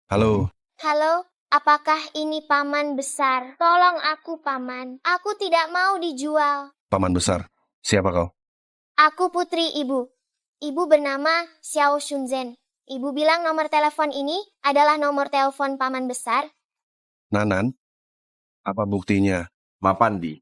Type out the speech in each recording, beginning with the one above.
Halo, Halo, apakah ini paman besar? Tolong aku, paman. Aku tidak mau dijual. paman besar. Siapa kau? Aku putri ibu. Ibu bernama Xiao Shunzhen. Ibu bilang nomor telepon ini adalah nomor telepon paman besar. Nanan? Apa buktinya? Mapandi.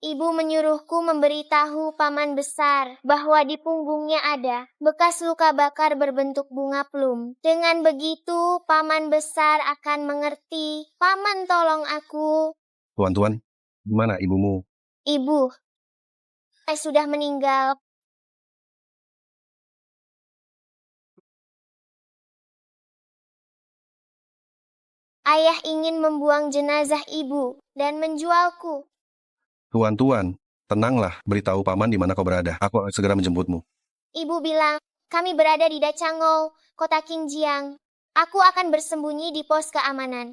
Ibu menyuruhku memberitahu paman besar bahwa di punggungnya ada bekas luka bakar berbentuk bunga plum. Dengan begitu, paman besar akan mengerti. Paman, tolong aku. Tuan-tuan, gimana ibumu? Ibu, saya sudah meninggal. Ayah ingin membuang jenazah ibu dan menjualku. Tuan-tuan, tenanglah, beritahu paman di mana kau berada. Aku akan segera menjemputmu. Ibu bilang, kami berada di Dacangou, kota Qingjiang. Aku akan bersembunyi di pos keamanan.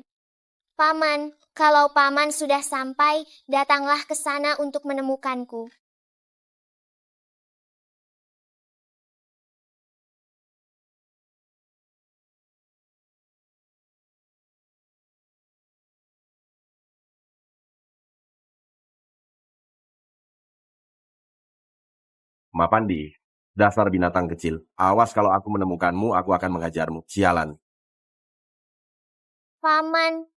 Paman, kalau paman sudah sampai, datanglah ke sana untuk menemukanku. Mapandi. Dasar binatang kecil. Awas kalau aku menemukanmu, aku akan mengajarmu. Sialan. Paman,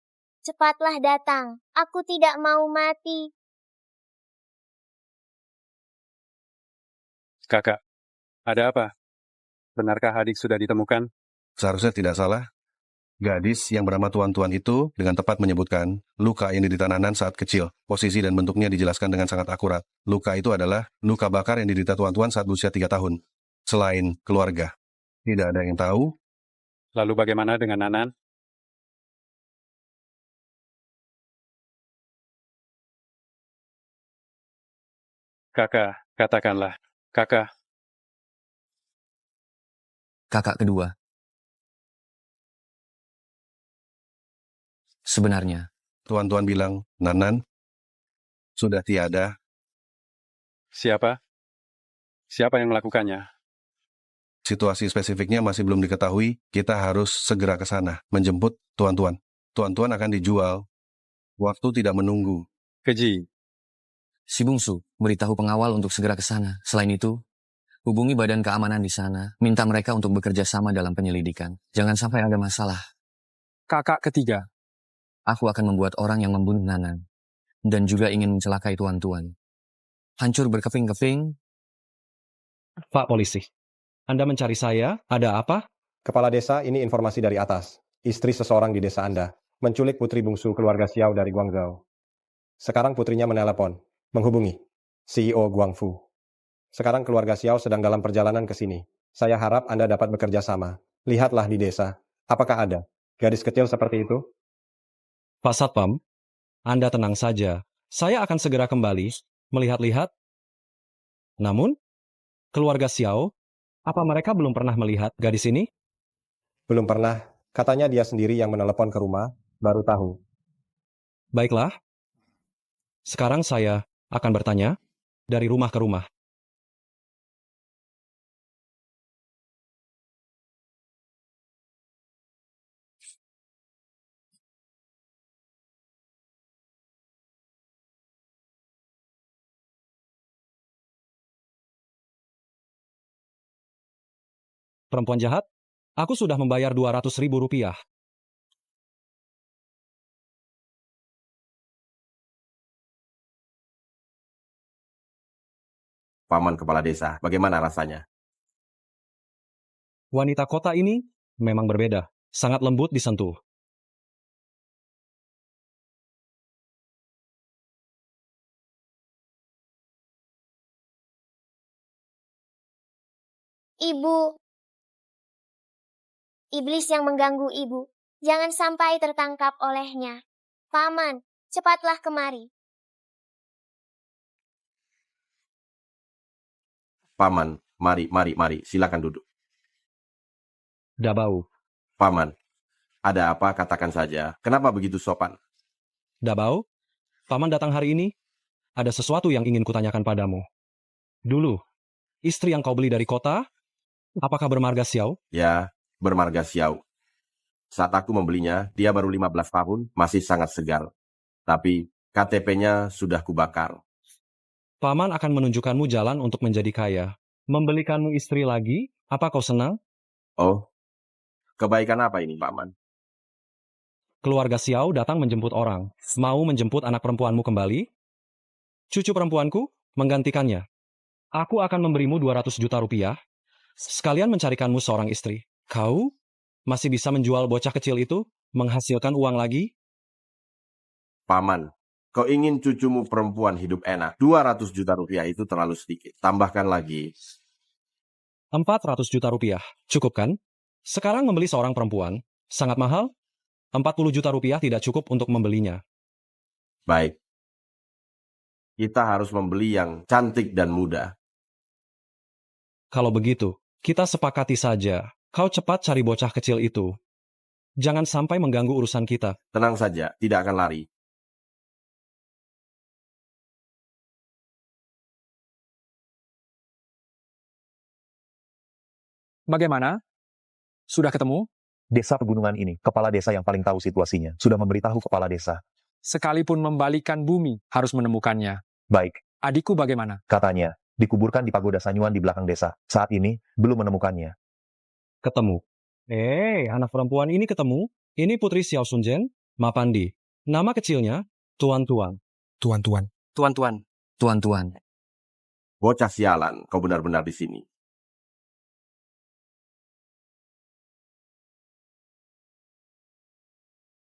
cepatlah datang. Aku tidak mau mati. Kakak, ada apa? Benarkah adik sudah ditemukan? Seharusnya tidak salah. Gadis yang bernama Tuan-tuan itu dengan tepat menyebutkan luka yang diderita Nanan saat kecil. Posisi dan bentuknya dijelaskan dengan sangat akurat. Luka itu adalah luka bakar yang diderita Tuan-tuan saat berusia 3 tahun. Selain keluarga, tidak ada yang tahu. Lalu bagaimana dengan Nanan? Kakak, katakanlah. Kakak, Kakak kedua. Sebenarnya, Tuan-tuan bilang, Nanan sudah tiada. siapa? Siapa yang melakukannya? Situasi spesifiknya masih belum diketahui. Kita harus segera ke sana, menjemput Tuan-tuan. Tuan-tuan akan dijual. Waktu tidak menunggu. Keji, si bungsu beritahu pengawal untuk segera ke sana. Selain itu, hubungi badan keamanan di sana, minta mereka untuk bekerja sama dalam penyelidikan. Jangan sampai ada masalah. kakak ketiga. Aku akan membuat orang yang membunuh Nanan dan juga ingin mencelakai tuan-tuan. Hancur berkeping-keping. Pak Polisi, Anda mencari saya? Ada apa? Kepala desa, ini informasi dari atas. Istri seseorang di desa Anda menculik putri bungsu keluarga Xiao dari Guangzhou. Sekarang putrinya menelepon, menghubungi CEO Guangfu. Sekarang keluarga Xiao sedang dalam perjalanan ke sini. Saya harap Anda dapat bekerja sama. Lihatlah di desa. Apakah ada gadis kecil seperti itu? Pak Satpam, Anda tenang saja. Saya akan segera kembali, melihat-lihat. Namun, keluarga Xiao, apa mereka belum pernah melihat gadis ini? Belum pernah. Katanya dia sendiri yang menelepon ke rumah, baru tahu. Baiklah. Sekarang saya akan bertanya dari rumah ke rumah. Perempuan jahat, aku sudah membayar 200.000 rupiah. Paman kepala desa. Bagaimana rasanya? Wanita kota ini memang berbeda, sangat lembut disentuh. Ibu, iblis yang mengganggu ibu. Jangan sampai tertangkap olehnya. Paman, cepatlah kemari. Paman, mari. Silakan duduk. Dabau, Paman, ada apa? Katakan saja. Kenapa begitu sopan? Dabau, Paman datang hari ini. Ada sesuatu yang ingin kutanyakan padamu. Dulu, istri yang kau beli dari kota, apakah bermarga Xiao? Ya, bermarga Xiao. Saat aku membelinya, dia baru 15 tahun, masih sangat segar. Tapi KTP-nya sudah kubakar. Paman akan menunjukkanmu jalan untuk menjadi kaya. Membelikanmu istri lagi? Apa kau senang? Oh, kebaikan apa ini, Paman? Keluarga Xiao datang menjemput orang. Mau menjemput anak perempuanmu kembali? Cucu perempuanku menggantikannya. Aku akan memberimu 200 juta rupiah, sekalian mencarikanmu seorang istri. Kau masih bisa menjual bocah kecil itu, menghasilkan uang lagi? Paman, kau ingin cucumu perempuan hidup enak. 200 juta rupiah itu terlalu sedikit. Tambahkan lagi. 400 juta rupiah. Cukup kan? Sekarang membeli seorang perempuan, sangat mahal? 40 juta rupiah tidak cukup untuk membelinya. Baik. Kita harus membeli yang cantik dan muda. Kalau begitu, kita sepakati saja. Kau cepat cari bocah kecil itu. Jangan sampai mengganggu urusan kita. Tenang saja, tidak akan lari. Bagaimana? Sudah ketemu? Desa pegunungan ini, kepala desa yang paling tahu situasinya, sudah memberitahu kepala desa. Sekalipun membalikan bumi, harus menemukannya. Baik, Adikku bagaimana? katanya, dikuburkan di pagoda Sanyuan di belakang desa. Saat ini, belum menemukannya. Ketemu. Anak perempuan ini ketemu. Ini Putri Xiao Sunjen, Mapandi. Nama kecilnya, Tuan-Tuan. Tuan-tuan. Tuan-tuan, tuan-tuan. Bocah sialan, kau benar-benar di sini.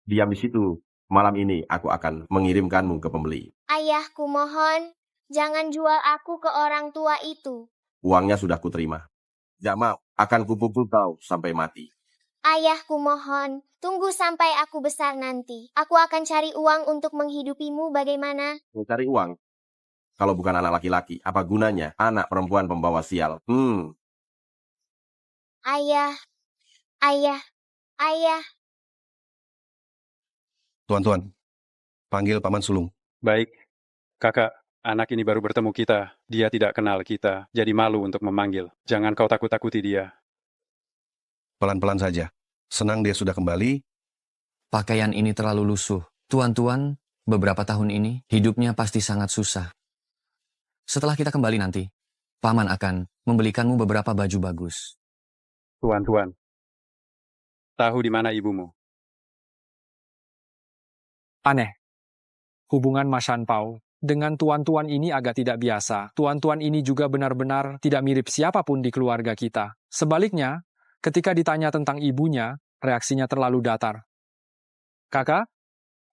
Diam di situ. Malam ini aku akan mengirimkanmu ke pembeli. Ayahku mohon, jangan jual aku ke orang tua itu. Uangnya sudah kuterima. Tidak mau, akan kupukul kau sampai mati. Ayahku mohon, tunggu sampai aku besar nanti. Aku akan cari uang untuk menghidupimu bagaimana? Mencari uang. Kalau bukan anak laki-laki, apa gunanya anak perempuan pembawa sial? Ayah, ayah, ayah. Tuan-tuan, panggil Paman Sulung. Baik, kakak, anak ini baru bertemu kita. Dia tidak kenal kita, jadi malu untuk memanggil. Jangan kau takut-takuti dia. Pelan-pelan saja. Senang dia sudah kembali. Pakaian ini terlalu lusuh. Tuan-tuan, beberapa tahun ini hidupnya pasti sangat susah. Setelah kita kembali nanti, Paman akan membelikanmu beberapa baju bagus. Tuan-tuan, tahu di mana ibumu? Aneh. Hubungan Mas Shanpao dengan tuan-tuan ini agak tidak biasa. Tuan-tuan ini juga benar-benar tidak mirip siapapun di keluarga kita. Sebaliknya, ketika ditanya tentang ibunya, reaksinya terlalu datar. Kakak,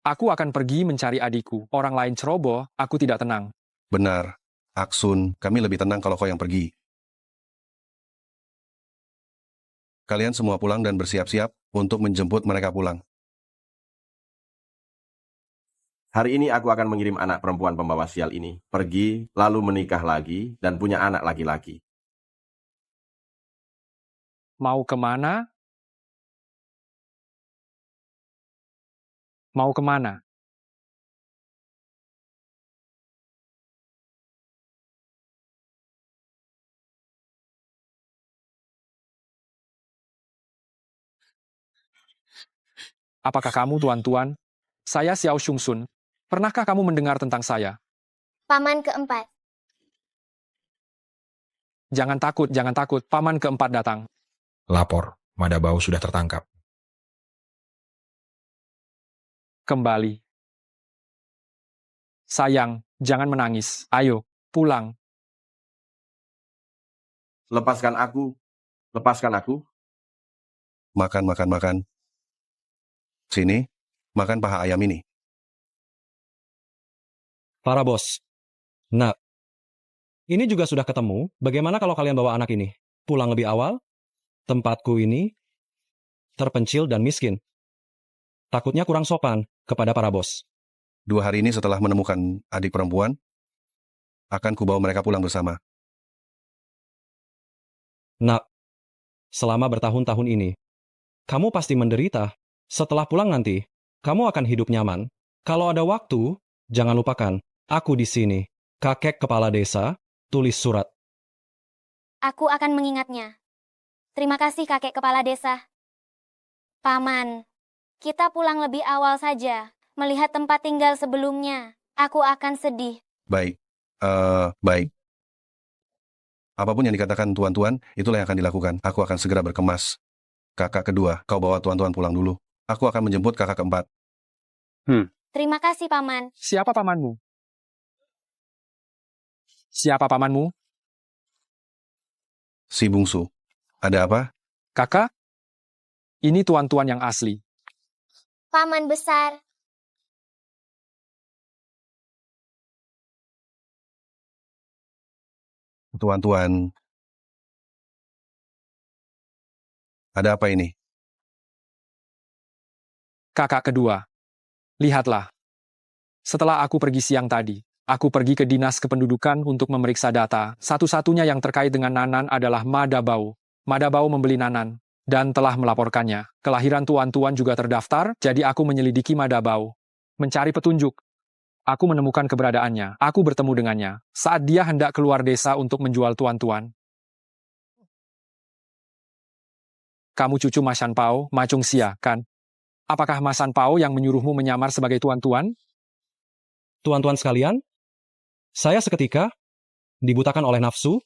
aku akan pergi mencari adikku. Orang lain ceroboh, aku tidak tenang. Benar. Aksun, kami lebih tenang kalau kau yang pergi. Kalian semua pulang dan bersiap-siap untuk menjemput mereka pulang. Hari ini aku akan mengirim anak perempuan pembawa sial ini pergi, lalu menikah lagi, dan punya anak laki-laki. Mau kemana? Mau kemana? Apakah kamu, tuan-tuan? Saya Xiao Xungsun. Pernahkah kamu mendengar tentang saya? Paman keempat. Jangan takut, paman keempat datang. Lapor, Madabau sudah tertangkap. Kembali. Sayang, jangan menangis. Ayo, pulang. Lepaskan aku. Lepaskan aku. Makan, makan, makan. Sini, makan paha ayam ini. Para bos. Nak, ini juga sudah ketemu. Bagaimana kalau kalian bawa anak ini? Pulang lebih awal? Tempatku ini terpencil dan miskin. Takutnya kurang sopan kepada para bos. 2 hari ini setelah menemukan adik perempuan, akan kubawa mereka pulang bersama. Nak, selama bertahun-tahun ini, kamu pasti menderita. Setelah pulang nanti, kamu akan hidup nyaman. Kalau ada waktu, jangan lupakan, aku di sini. Kakek kepala desa, tulis surat. Aku akan mengingatnya. Terima kasih kakek kepala desa. Paman, kita pulang lebih awal saja. Melihat tempat tinggal sebelumnya, aku akan sedih. Baik. Baik. Apapun yang dikatakan tuan-tuan, itulah yang akan dilakukan. Aku akan segera berkemas. Kakak kedua, kau bawa tuan-tuan pulang dulu. Aku akan menjemput kakak keempat. Terima kasih, Paman. Siapa pamanmu? Siapa pamanmu? Si bungsu. Ada apa? Kakak? Ini tuan-tuan yang asli. Paman besar, Tuan-tuan. Ada apa ini? Kakak kedua. Lihatlah. Setelah aku pergi siang tadi, aku pergi ke dinas kependudukan untuk memeriksa data. Satu-satunya yang terkait dengan Nanan adalah Madabau. Madabau membeli Nanan dan telah melaporkannya. Kelahiran tuan-tuan juga terdaftar, jadi aku menyelidiki Madabau. Mencari petunjuk. Aku menemukan keberadaannya. Aku bertemu dengannya saat dia hendak keluar desa untuk menjual tuan-tuan. Kamu cucu Mas Shan Pao, Ma Chung Xia, kan? Apakah Mas Shan Pao yang menyuruhmu menyamar sebagai tuan-tuan? Tuan-tuan sekalian, saya seketika dibutakan oleh nafsu.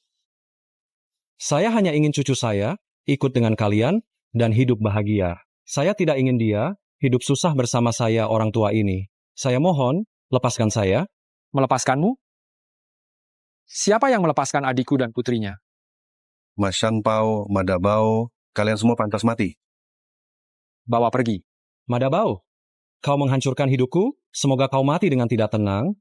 Saya hanya ingin cucu saya ikut dengan kalian dan hidup bahagia. Saya tidak ingin dia hidup susah bersama saya orang tua ini. Saya mohon, lepaskan saya. Melepaskanmu? Siapa yang melepaskan adikku dan putrinya? Mas Shan Pao, Madabao, kalian semua pantas mati. Bawa pergi. Madabau, kau menghancurkan hidupku, semoga kau mati dengan tidak tenang.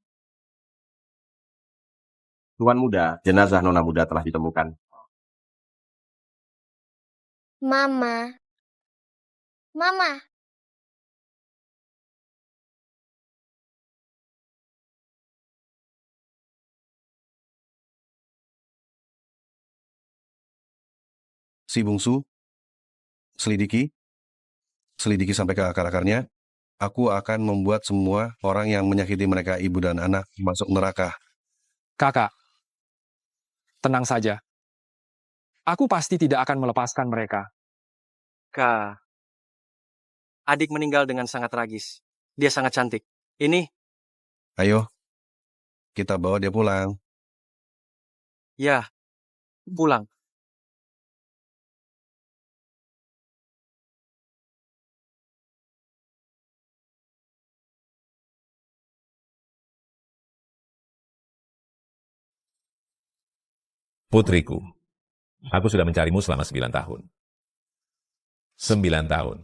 Tuan muda, jenazah nona muda telah ditemukan. Mama. Mama, Si bungsu. Selidiki. Selidiki sampai ke akar-akarnya. Aku akan membuat semua orang yang menyakiti mereka ibu dan anak masuk neraka. Kakak, tenang saja. Aku pasti tidak akan melepaskan mereka. Kak, adik meninggal dengan sangat tragis. Dia sangat cantik. Ini, Ayo, kita bawa dia pulang. ya, pulang. Putriku, aku sudah mencarimu selama 9 tahun. 9 tahun.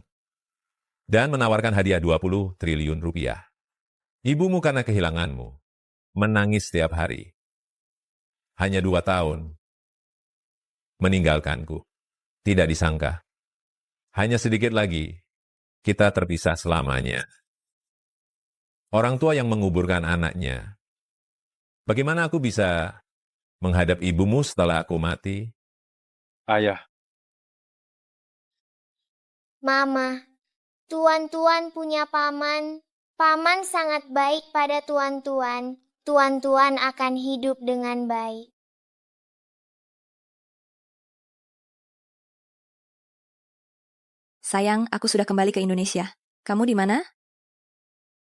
Dan menawarkan hadiah 20 triliun rupiah. Ibumu karena kehilanganmu, menangis setiap hari. Hanya 2 tahun, meninggalkanku. Tidak disangka. Hanya sedikit lagi, kita terpisah selamanya. Orang tua yang menguburkan anaknya. Bagaimana aku bisa menghadap ibumu setelah aku mati? Ayah, Mama. Tuan-tuan punya paman. Paman sangat baik pada tuan-tuan. Tuan-tuan akan hidup dengan baik. Sayang, aku sudah kembali ke Indonesia. Kamu di mana?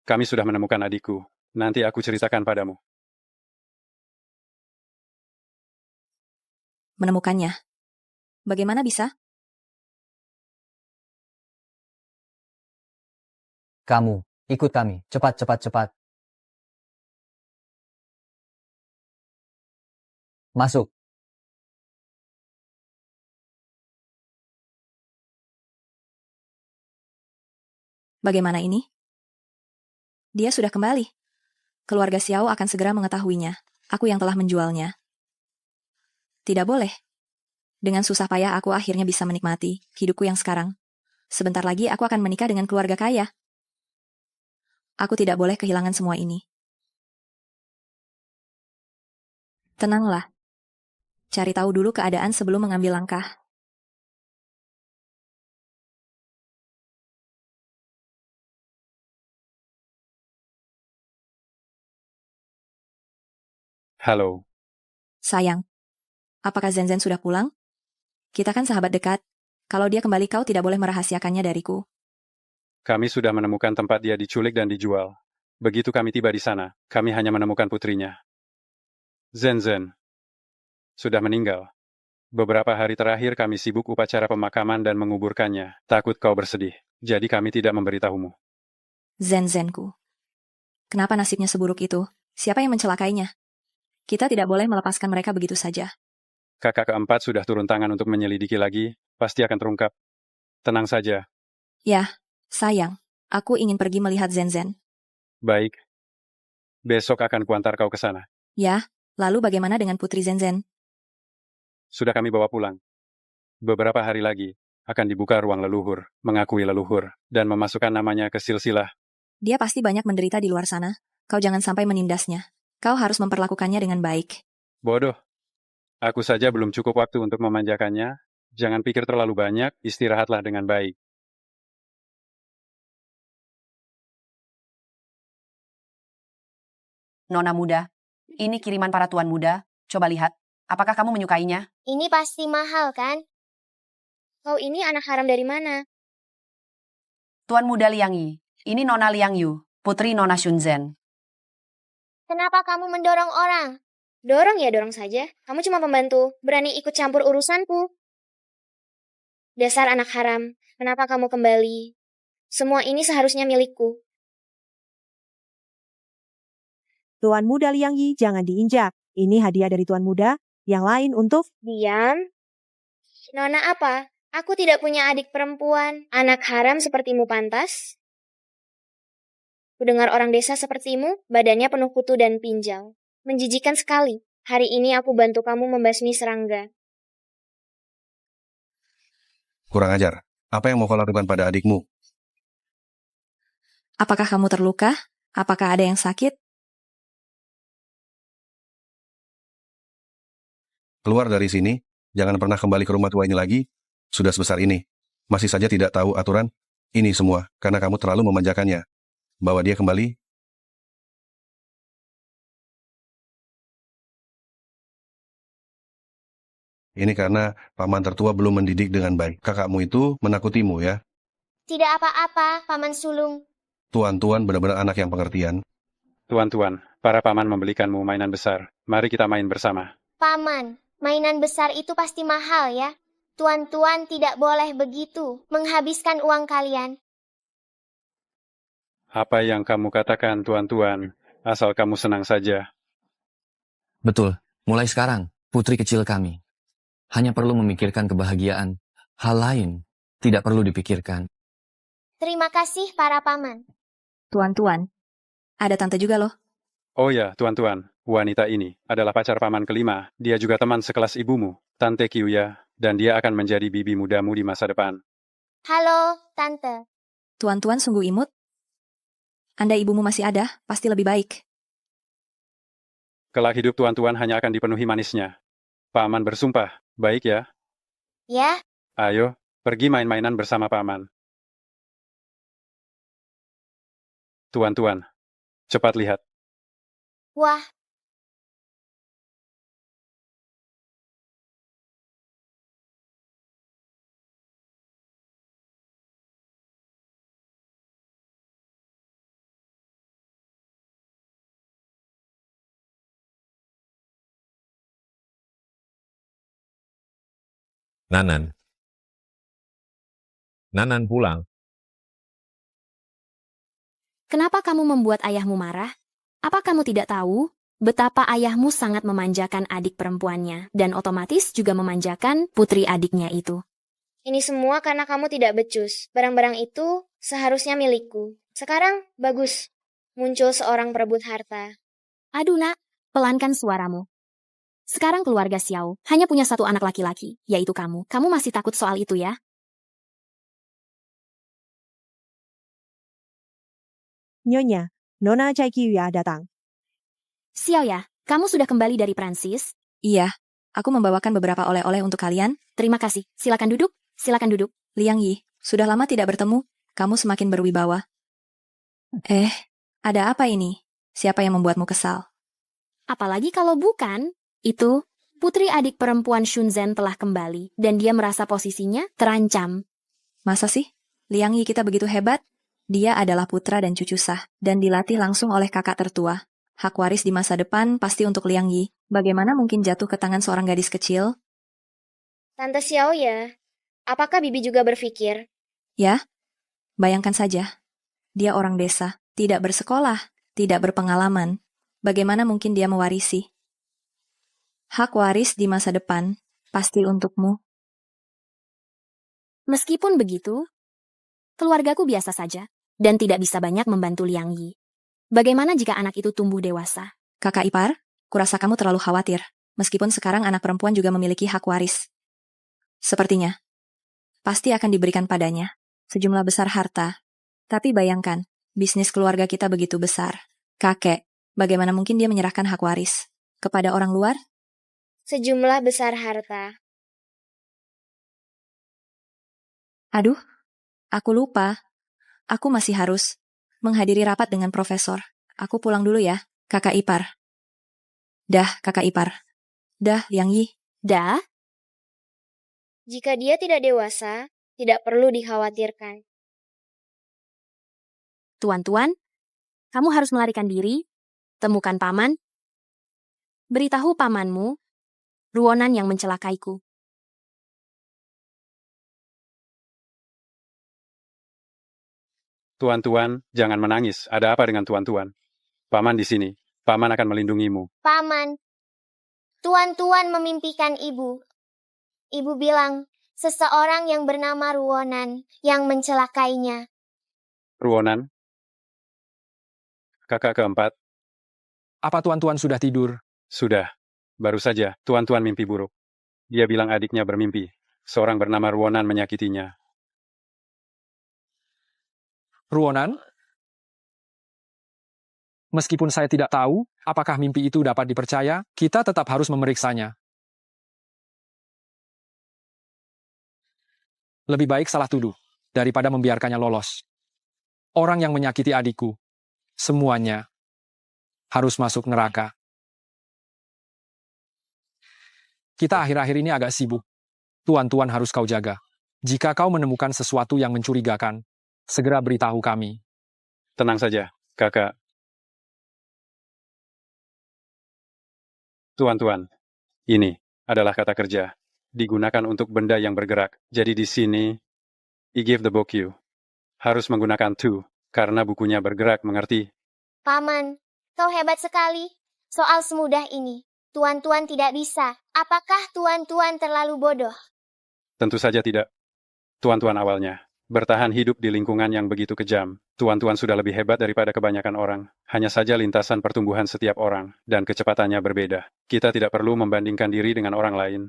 kami sudah menemukan adikku. Nanti aku ceritakan padamu. Menemukannya. Bagaimana bisa? Kamu, ikut kami. Cepat, cepat, cepat. Masuk. Bagaimana ini? Dia sudah kembali. Keluarga Xiao akan segera mengetahuinya. Aku yang telah menjualnya. Tidak boleh. Dengan susah payah aku akhirnya bisa menikmati hidupku yang sekarang. Sebentar lagi aku akan menikah dengan keluarga kaya. Aku tidak boleh kehilangan semua ini. Tenanglah. Cari tahu dulu keadaan sebelum mengambil langkah. Halo, Sayang, apakah Zenzen sudah pulang? Kita kan sahabat dekat. Kalau dia kembali kau tidak boleh merahasiakannya dariku. Kami sudah menemukan tempat dia diculik dan dijual. Begitu kami tiba di sana, kami hanya menemukan putrinya. Zen sudah meninggal. Beberapa hari terakhir kami sibuk upacara pemakaman dan menguburkannya. Takut kau bersedih, jadi kami tidak memberitahumu. Zenku. Kenapa nasibnya seburuk itu? Siapa yang mencelakainya? Kita tidak boleh melepaskan mereka begitu saja. Kakak keempat sudah turun tangan untuk menyelidiki lagi, pasti akan terungkap. Tenang saja. Ya, sayang. Aku ingin pergi melihat Zen. Baik. Besok akan kuantar kau ke sana. Ya, lalu bagaimana dengan Putri Zen? Sudah kami bawa pulang. Beberapa hari lagi, akan dibuka ruang leluhur, mengakui leluhur, dan memasukkan namanya ke silsilah. Dia pasti banyak menderita di luar sana. Kau jangan sampai menindasnya. Kau harus memperlakukannya dengan baik. Bodoh. Aku saja belum cukup waktu untuk memanjakannya. Jangan pikir terlalu banyak, istirahatlah dengan baik. Nona muda, ini kiriman para tuan muda. Coba lihat, apakah kamu menyukainya? Ini pasti mahal, kan? Kau ini anak haram dari mana? Tuan muda Liang Yi, ini Nona Liang Yu, putri Nona Shunzen. Kenapa kamu mendorong orang? Dorong ya dorong saja. Kamu cuma pembantu, berani ikut campur urusanku. Dasar anak haram, kenapa kamu kembali? Semua ini seharusnya milikku. Tuan muda Liang Yi, jangan diinjak. Ini hadiah dari tuan muda, yang lain untuk... Diam. Nona apa? Aku tidak punya adik perempuan. Anak haram sepertimu pantas? Kudengar orang desa sepertimu, badannya penuh kutu dan pinjal. Menjijikan sekali. Hari ini aku bantu kamu membasmi serangga. Kurang ajar. Apa yang mau kau lakukan pada adikmu? Apakah kamu terluka? Apakah ada yang sakit? Keluar dari sini, jangan pernah kembali ke rumah tua ini lagi. Sudah sebesar ini, masih saja tidak tahu aturan. Ini semua karena kamu terlalu memanjakannya. Bawa dia kembali. Ini karena paman tertua belum mendidik dengan baik. Kakakmu itu menakutimu ya. Tidak apa-apa, Paman Sulung. Tuan-tuan benar-benar anak yang pengertian. Tuan-tuan, para paman membelikanmu mainan besar. Mari kita main bersama. Paman, mainan besar itu pasti mahal ya. Tuan-tuan tidak boleh begitu, menghabiskan uang kalian. Apa yang kamu katakan, tuan-tuan, asal kamu senang saja. Betul, mulai sekarang, putri kecil kami. Hanya perlu memikirkan kebahagiaan. Hal lain tidak perlu dipikirkan. Terima kasih para paman. Tuan-tuan, ada tante juga loh. Oh ya, tuan-tuan, wanita ini adalah pacar paman kelima. Dia juga teman sekelas ibumu, Tante Kyuya, dan dia akan menjadi bibi mudamu di masa depan. Halo, Tante. Tuan-tuan sungguh imut. Andai ibumu masih ada, pasti lebih baik. Kelak hidup tuan-tuan hanya akan dipenuhi manisnya. Paman bersumpah, baik ya? Ya. Ayo, pergi main-mainan bersama paman. Tuan-tuan, cepat lihat. Wah. Nanan. Nanan pulang. Kenapa kamu membuat ayahmu marah? Apa kamu tidak tahu betapa ayahmu sangat memanjakan adik perempuannya dan otomatis juga memanjakan putri adiknya itu? Ini semua karena kamu tidak becus. Barang-barang itu seharusnya milikku. Sekarang, bagus. Muncul seorang perebut harta. Aduh nak, pelankan suaramu. Sekarang keluarga Xiao hanya punya satu anak laki-laki, yaitu kamu. Kamu masih takut soal itu ya? Nyonya, Nona Chai Kyuya datang. Xiao ya, kamu sudah kembali dari Prancis? Iya, aku membawakan beberapa oleh-oleh untuk kalian. Terima kasih. Silakan duduk. Silakan duduk. Liang Yi, sudah lama tidak bertemu. Kamu semakin berwibawa. Ada apa ini? Siapa yang membuatmu kesal? Apalagi kalau bukan, itu putri adik perempuan Shunzen telah kembali dan dia merasa posisinya terancam. Masa sih? Liang Yi kita begitu hebat? Dia adalah putra dan cucu sah, dan dilatih langsung oleh kakak tertua. Hak waris di masa depan pasti untuk Liang Yi. Bagaimana mungkin jatuh ke tangan seorang gadis kecil? Tante Xiao ya, apakah Bibi juga berpikir? Ya, bayangkan saja. Dia orang desa, tidak bersekolah, tidak berpengalaman. Bagaimana mungkin dia mewarisi? Hak waris di masa depan pasti untukmu. Meskipun begitu, keluargaku biasa saja dan tidak bisa banyak membantu Liang Yi. Bagaimana jika anak itu tumbuh dewasa? Kakak ipar, kurasa kamu terlalu khawatir. Meskipun sekarang anak perempuan juga memiliki hak waris. Sepertinya, pasti akan diberikan padanya sejumlah besar harta. Tapi bayangkan, bisnis keluarga kita begitu besar. Kakek, bagaimana mungkin dia menyerahkan hak waris kepada orang luar? Sejumlah besar harta. Aduh, aku lupa. Aku masih harus menghadiri rapat dengan profesor. Aku pulang dulu ya, kakak ipar. Dah, kakak ipar. Dah, Liang Yi. Dah? Jika dia tidak dewasa, tidak perlu dikhawatirkan. Tuan-tuan, kamu harus melarikan diri, temukan paman, beritahu pamanmu, Ruonan yang mencelakaiku. Tuan-tuan, jangan menangis. Ada apa dengan tuan-tuan? Paman di sini. Paman akan melindungimu. Paman, tuan-tuan memimpikan ibu. Ibu bilang, seseorang yang bernama Ruonan yang mencelakainya. Ruonan? Kakak keempat? Apa tuan-tuan sudah tidur? Sudah. Baru saja, tuan-tuan mimpi buruk. Dia bilang adiknya bermimpi. Seorang bernama Ruonan menyakitinya. Ruonan? Meskipun saya tidak tahu apakah mimpi itu dapat dipercaya, kita tetap harus memeriksanya. Lebih baik salah tuduh daripada membiarkannya lolos. Orang yang menyakiti adikku, semuanya harus masuk neraka. Kita akhir-akhir ini agak sibuk. Tuan-tuan harus kau jaga. Jika kau menemukan sesuatu yang mencurigakan, segera beritahu kami. Tenang saja, kakak. Tuan-tuan, ini adalah kata kerja. Digunakan untuk benda yang bergerak. Jadi di sini, I give the book you. Harus menggunakan to, karena bukunya bergerak, mengerti? Paman, kau hebat sekali. Soal semudah ini, tuan-tuan tidak bisa. Apakah tuan-tuan terlalu bodoh? Tentu saja tidak. Tuan-tuan awalnya bertahan hidup di lingkungan yang begitu kejam. Tuan-tuan sudah lebih hebat daripada kebanyakan orang. Hanya saja lintasan pertumbuhan setiap orang dan kecepatannya berbeda. Kita tidak perlu membandingkan diri dengan orang lain.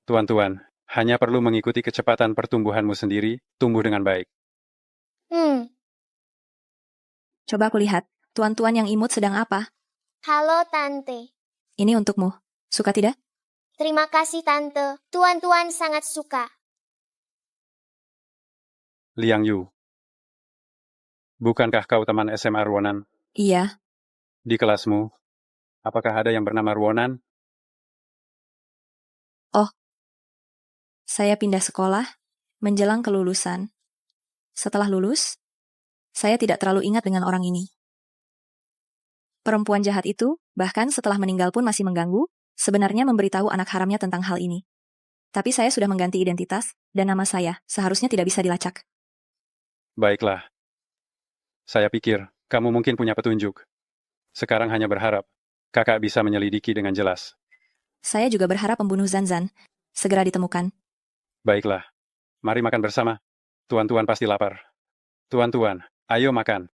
Tuan-tuan, hanya perlu mengikuti kecepatan pertumbuhanmu sendiri, tumbuh dengan baik. Coba aku lihat, tuan-tuan yang imut sedang apa? Halo, Tante. Ini untukmu. Suka tidak? Terima kasih, Tante. Tuan-tuan sangat suka. Liang Yu. Bukankah kau teman SMA Ruonan? Iya. Di kelasmu, apakah ada yang bernama Ruonan? Oh, saya pindah sekolah menjelang kelulusan. Setelah lulus, saya tidak terlalu ingat dengan orang ini. Perempuan jahat itu, bahkan setelah meninggal pun masih mengganggu, sebenarnya memberitahu anak haramnya tentang hal ini. Tapi saya sudah mengganti identitas, dan nama saya seharusnya tidak bisa dilacak. Baiklah. Saya pikir, kamu mungkin punya petunjuk. Sekarang hanya berharap, kakak bisa menyelidiki dengan jelas. Saya juga berharap pembunuh Zanzan segera ditemukan. Baiklah. Mari makan bersama. Tuan-tuan pasti lapar. Tuan-tuan, ayo makan.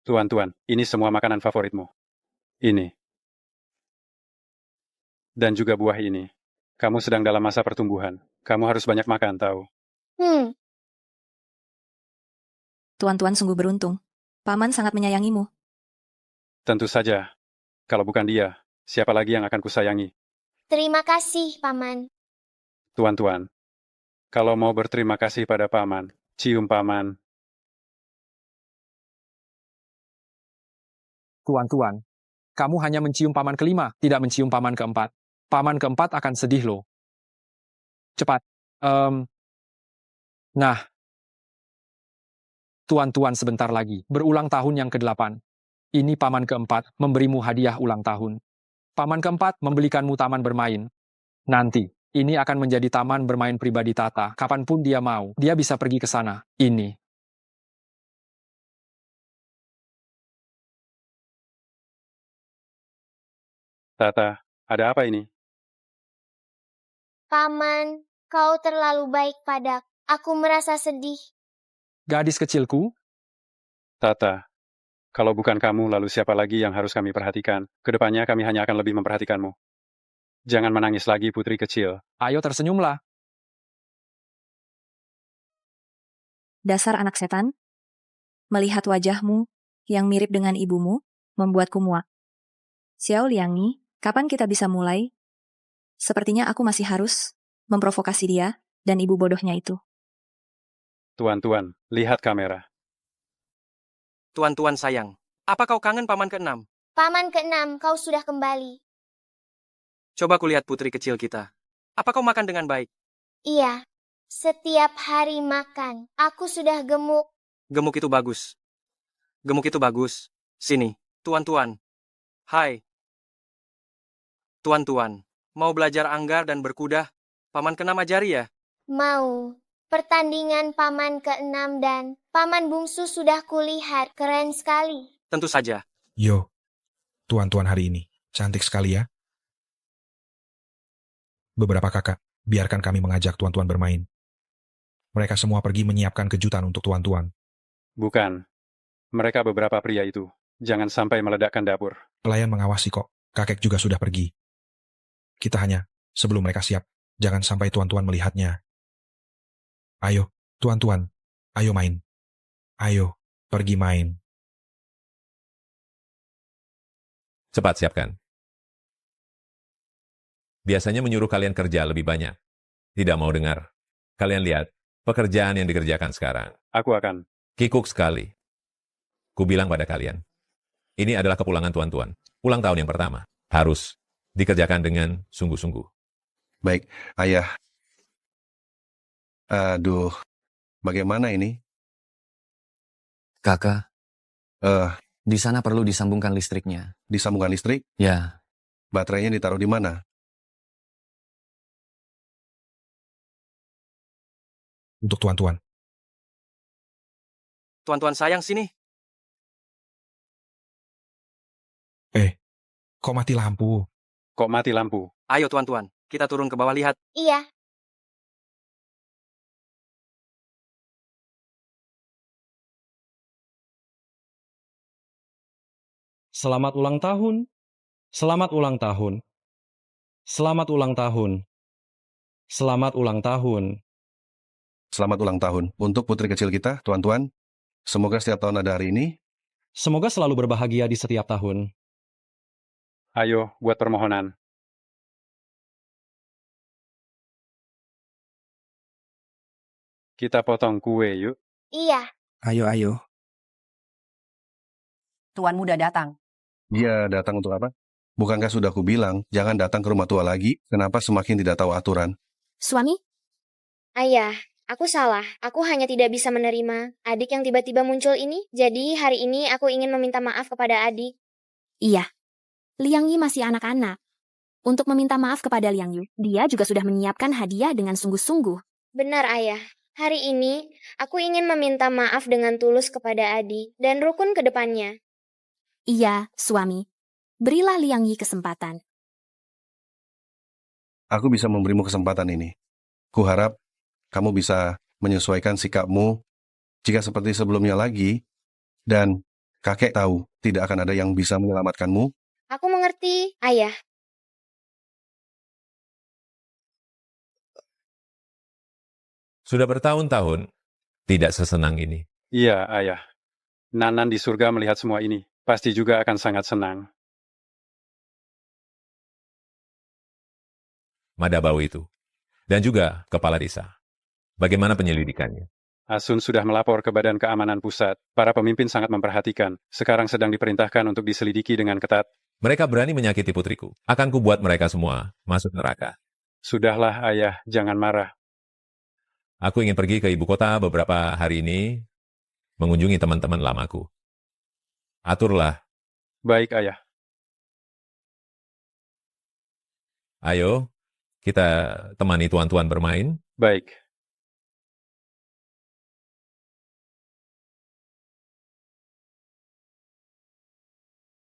Tuan-tuan, ini semua makanan favoritmu. Ini. Dan juga buah ini. Kamu sedang dalam masa pertumbuhan. Kamu harus banyak makan, tahu. Tuan-tuan sungguh beruntung. Paman sangat menyayangimu. Tentu saja. Kalau bukan dia, siapa lagi yang akan kusayangi? Terima kasih, Paman. Tuan-tuan, kalau mau berterima kasih pada paman, cium paman. Tuan-tuan, kamu hanya mencium paman kelima, tidak mencium paman keempat. Paman keempat akan sedih loh. Cepat. Nah, Tuan-tuan sebentar lagi, berulang tahun yang ke-8. Ini paman keempat memberimu hadiah ulang tahun. Paman keempat membelikanmu taman bermain. Nanti, ini akan menjadi taman bermain pribadi Tata. Kapanpun dia mau, dia bisa pergi ke sana. Ini. Tata, ada apa ini? Paman, kau terlalu baik padaku. Aku merasa sedih. Gadis kecilku, Tata, kalau bukan kamu, lalu siapa lagi yang harus kami perhatikan? Kedepannya kami hanya akan lebih memperhatikanmu. Jangan menangis lagi, putri kecil. ayo tersenyumlah. Dasar anak setan. Melihat wajahmu yang mirip dengan ibumu, membuatku muak. Xiao Liangyi, kapan kita bisa mulai? Sepertinya aku masih harus memprovokasi dia dan ibu bodohnya itu. Tuan-tuan, lihat kamera. Tuan-tuan sayang, apa kau kangen paman ke-6? Paman ke-6, kau sudah kembali. Coba kulihat putri kecil kita. Apa kau makan dengan baik? Iya, setiap hari makan. Aku sudah gemuk. Gemuk itu bagus. Gemuk itu bagus. Sini, tuan-tuan. Hai. Tuan-tuan, mau belajar anggar dan berkuda? Paman ke-6 ajari ya? Mau. Pertandingan paman ke-6 dan paman bungsu sudah kulihat. Keren sekali. Tentu saja. Yo, tuan-tuan hari ini. Cantik sekali ya. Beberapa kakak, biarkan kami mengajak tuan-tuan bermain. Mereka semua pergi menyiapkan kejutan untuk tuan-tuan. Bukan. Mereka beberapa pria itu. Jangan sampai meledakkan dapur. Pelayan mengawasi kok. Kakek juga sudah pergi. Kita hanya, sebelum mereka siap, jangan sampai tuan-tuan melihatnya. Ayo, tuan-tuan. Ayo main. Ayo, pergi main. Cepat siapkan. Biasanya menyuruh kalian kerja lebih banyak. Tidak mau dengar. Kalian lihat, pekerjaan yang dikerjakan sekarang. Aku akan. Kikuk sekali. Kubilang pada kalian. Ini adalah kepulangan tuan-tuan. Ulang tahun yang pertama. Harus dikerjakan dengan sungguh-sungguh. Baik, ayah. Aduh, bagaimana ini? Kakak, di sana perlu disambungkan listriknya. Disambungkan listrik? Ya. Baterainya ditaruh di mana? Untuk tuan-tuan. Tuan-tuan sayang sini. Kok mati lampu? Kok mati lampu? Ayo tuan-tuan, kita turun ke bawah lihat. Iya. Selamat ulang tahun. Selamat ulang tahun. Selamat ulang tahun. Selamat ulang tahun. Selamat ulang tahun untuk putri kecil kita, tuan-tuan. Semoga setiap tahun ada hari ini. Semoga selalu berbahagia di setiap tahun. Ayo, buat permohonan. Kita potong kue yuk. Iya. Ayo. Tuan muda datang. Dia datang untuk apa? Bukankah sudah kubilang, jangan datang ke rumah tua lagi? Kenapa semakin tidak tahu aturan? Suami? Ayah, aku salah. Aku hanya tidak bisa menerima adik yang tiba-tiba muncul ini. Jadi hari ini aku ingin meminta maaf kepada adik. Iya. Liang Yi masih anak-anak. Untuk meminta maaf kepada Liang Yu, dia juga sudah menyiapkan hadiah dengan sungguh-sungguh. Benar, Ayah. Hari ini, aku ingin meminta maaf dengan tulus kepada adik dan rukun ke depannya. Iya, suami. Berilah Liang Yi kesempatan. Aku bisa memberimu kesempatan ini. Kuharap kamu bisa menyesuaikan sikapmu jika seperti sebelumnya lagi, dan kakek tahu tidak akan ada yang bisa menyelamatkanmu. Aku mengerti, Ayah. Sudah bertahun-tahun, tidak sesenang ini. Iya, ayah. Nanan di surga melihat semua ini. Pasti juga akan sangat senang. Madabau itu. Dan juga kepala desa. Bagaimana penyelidikannya? Asun sudah melapor ke Badan Keamanan Pusat. Para pemimpin sangat memperhatikan. Sekarang sedang diperintahkan untuk diselidiki dengan ketat. Mereka berani menyakiti putriku. Akan kubuat mereka semua masuk neraka. Sudahlah, ayah. Jangan marah. Aku ingin pergi ke ibu kota beberapa hari ini. mengunjungi teman-teman lamaku. Aturlah. Baik, Ayah. Ayo, kita temani tuan-tuan bermain. Baik.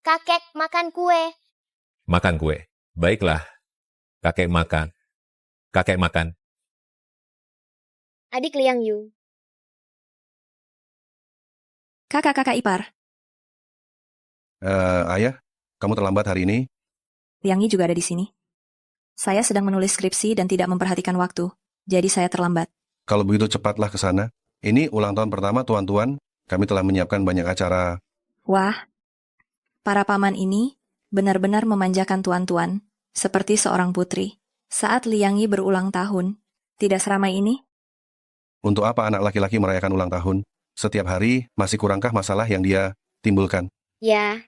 Kakek makan kue. Makan kue. Baiklah. Kakek makan. Kakek makan. Adik Liang Yu. Kakak-kakak ipar, Ayah, kamu terlambat hari ini. Liang Yi juga ada di sini. Saya sedang menulis skripsi dan tidak memperhatikan waktu, jadi saya terlambat. Kalau begitu cepatlah ke sana. Ini ulang tahun pertama tuan-tuan. Kami telah menyiapkan banyak acara. Wah, para paman ini benar-benar memanjakan tuan-tuan, seperti seorang putri. Saat Liang Yi berulang tahun, tidak seramai ini? Untuk apa anak laki-laki merayakan ulang tahun? Setiap hari masih kurangkah masalah yang dia timbulkan? Ya,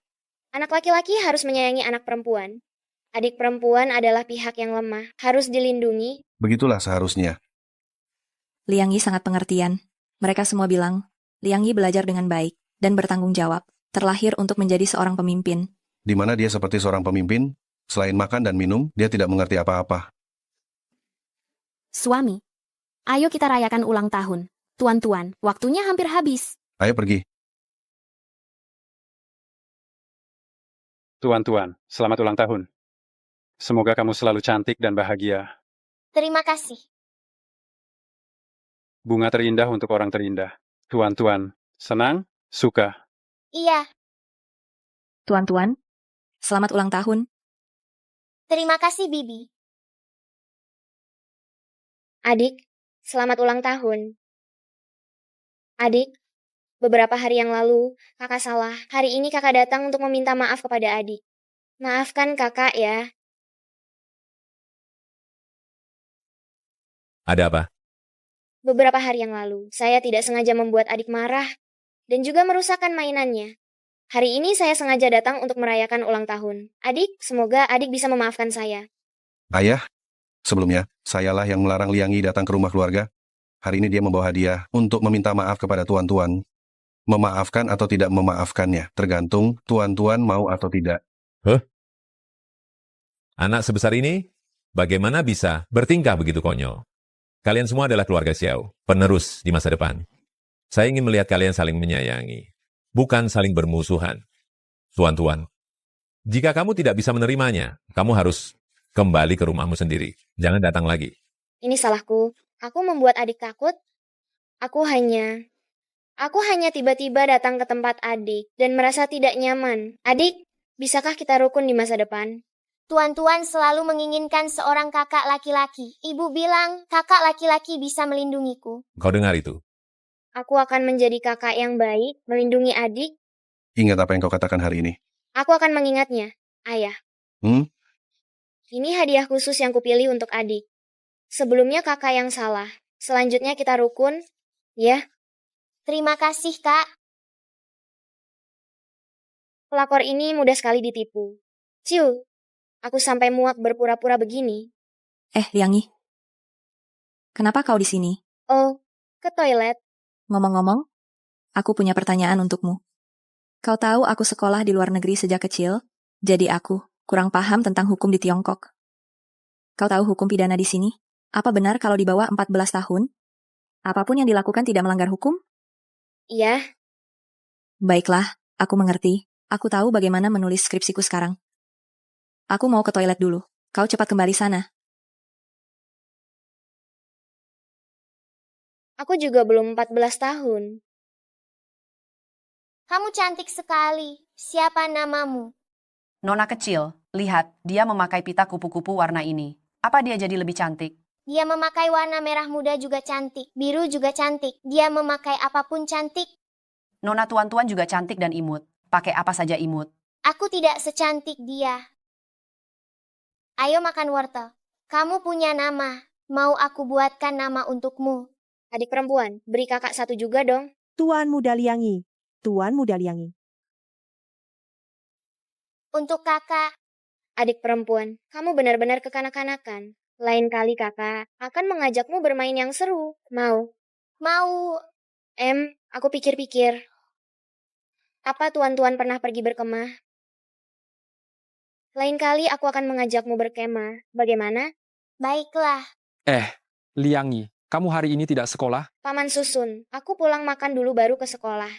anak laki-laki harus menyayangi anak perempuan. Adik perempuan adalah pihak yang lemah, harus dilindungi. Begitulah seharusnya. Liang Yi sangat pengertian. Mereka semua bilang, Liang Yi belajar dengan baik dan bertanggung jawab, terlahir untuk menjadi seorang pemimpin. Di mana dia seperti seorang pemimpin, selain makan dan minum, dia tidak mengerti apa-apa. Suami, ayo kita rayakan ulang tahun. Tuan-tuan, waktunya hampir habis. Ayo pergi. Tuan-tuan, selamat ulang tahun. Semoga kamu selalu cantik dan bahagia. Terima kasih. Bunga terindah untuk orang terindah. Tuan-tuan, senang? Suka? Iya, Tuan-tuan, selamat ulang tahun. terima kasih Bibi. Adik, selamat ulang tahun. Adik, beberapa hari yang lalu, kakak salah. Hari ini kakak datang untuk meminta maaf kepada adik. Maafkan kakak ya. Ada apa? Beberapa hari yang lalu, saya tidak sengaja membuat adik marah dan juga merusakkan mainannya. Hari ini saya sengaja datang untuk merayakan ulang tahun. Adik, semoga adik bisa memaafkan saya. Ayah, sebelumnya, sayalah yang melarang Liang Yi datang ke rumah keluarga. Hari ini dia membawa hadiah untuk meminta maaf kepada tuan-tuan. Memaafkan atau tidak memaafkannya, tergantung tuan-tuan mau atau tidak. Anak sebesar ini, bagaimana bisa bertingkah begitu konyol? Kalian semua adalah keluarga Xiao, penerus di masa depan. Saya ingin melihat kalian saling menyayangi, bukan saling bermusuhan. Tuan-tuan, jika kamu tidak bisa menerimanya, kamu harus kembali ke rumahmu sendiri. Jangan datang lagi. Ini salahku. Aku membuat adik takut. Aku hanya tiba-tiba datang ke tempat adik dan merasa tidak nyaman. Adik, bisakah kita rukun di masa depan? Tuan-tuan selalu menginginkan seorang kakak laki-laki. Ibu bilang kakak laki-laki bisa melindungiku. Kau dengar itu? Aku akan menjadi kakak yang baik, melindungi adik. Ingat apa yang kau katakan hari ini. Aku akan mengingatnya, Ayah. Ini hadiah khusus yang kupilih untuk adik. Sebelumnya kakak yang salah. Selanjutnya kita rukun, ya. Terima kasih, Kak. Pelakor ini mudah sekali ditipu. Ciu, aku sampai muak berpura-pura begini. Liang Yi, kenapa kau di sini? Oh, ke toilet. Ngomong-ngomong, aku punya pertanyaan untukmu. Kau tahu aku sekolah di luar negeri sejak kecil, jadi aku kurang paham tentang hukum di Tiongkok. Kau tahu hukum pidana di sini? Apa benar kalau di bawah 14 tahun, apapun yang dilakukan tidak melanggar hukum? Iya. Baiklah, aku mengerti. Aku tahu bagaimana menulis skripsiku sekarang. Aku mau ke toilet dulu. Kau cepat kembali sana. Aku juga belum 14 tahun. Kamu cantik sekali. Siapa namamu? Nona kecil, lihat, dia memakai pita kupu-kupu warna ini. Apa dia jadi lebih cantik? Dia memakai warna merah muda juga cantik. Biru juga cantik. Dia memakai apapun cantik. Nona tuan-tuan juga cantik dan imut. Pakai apa saja imut. Aku tidak secantik dia. Ayo makan wortel. Kamu punya nama. Mau aku buatkan nama untukmu. Adik perempuan, beri kakak satu juga dong. Tuan Muda Liang Yi. Tuan Muda Liang Yi. Untuk kakak. Adik perempuan, kamu benar-benar kekanak-kanakan. Lain kali kakak akan mengajakmu bermain yang seru. Mau? Mau. Aku pikir-pikir, apa tuan-tuan pernah pergi berkemah? Lain kali aku akan mengajakmu berkemah. Bagaimana? Baiklah. Liang Yi, kamu hari ini tidak sekolah? Paman Susun, aku pulang makan dulu baru ke sekolah.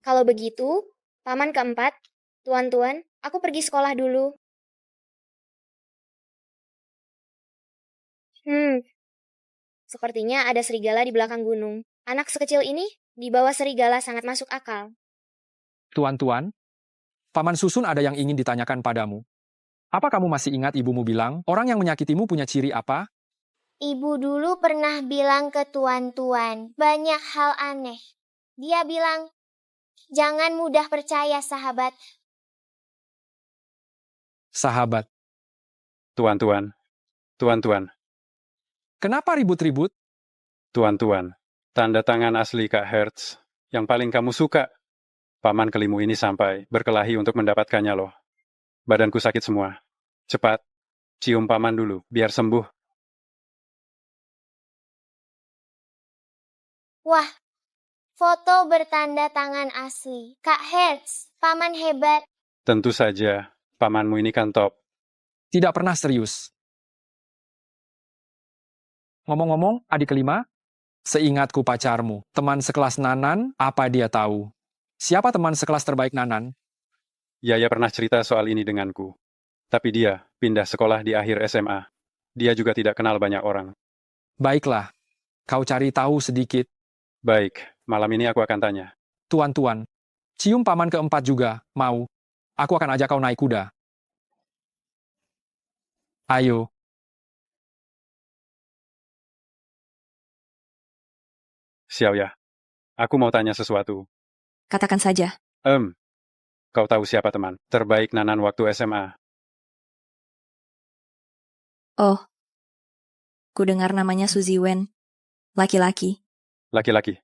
Kalau begitu, Paman keempat, tuan-tuan, aku pergi sekolah dulu. Sepertinya ada serigala di belakang gunung. Anak sekecil ini dibawa serigala sangat masuk akal. Tuan-tuan, Paman Susun ada yang ingin ditanyakan padamu. Apa kamu masih ingat ibumu bilang, orang yang menyakitimu punya ciri apa? Ibu dulu pernah bilang ke tuan-tuan banyak hal aneh. Dia bilang, jangan mudah percaya sahabat. Sahabat. Tuan-tuan. Tuan-tuan. Kenapa ribut-ribut? Tuan-tuan. Tanda tangan asli Kak Hertz. Yang paling kamu suka. Paman Kelimu ini sampai berkelahi untuk mendapatkannya loh. Badanku sakit semua. Cepat. Cium Paman dulu, biar sembuh. Wah, foto bertanda tangan asli. Kak Hertz, Paman hebat. Tentu saja. Pamanmu ini kan top. Tidak pernah serius. Ngomong-ngomong, adik kelima, seingatku pacarmu, teman sekelas Nanan, apa dia tahu? Siapa teman sekelas terbaik Nanan? Yaya pernah cerita soal ini denganku. Tapi dia pindah sekolah di akhir SMA. Dia juga tidak kenal banyak orang. Baiklah, kau cari tahu sedikit. Baik, malam ini aku akan tanya. Tuan-tuan, cium paman keempat juga, mau? Aku akan ajak kau naik kuda. Ayo. Xiaoya, aku mau tanya sesuatu. Katakan saja. Kau tahu siapa teman terbaik Nanan waktu SMA? Oh, ku dengar namanya Suzy Wen. Laki-laki. Laki-laki.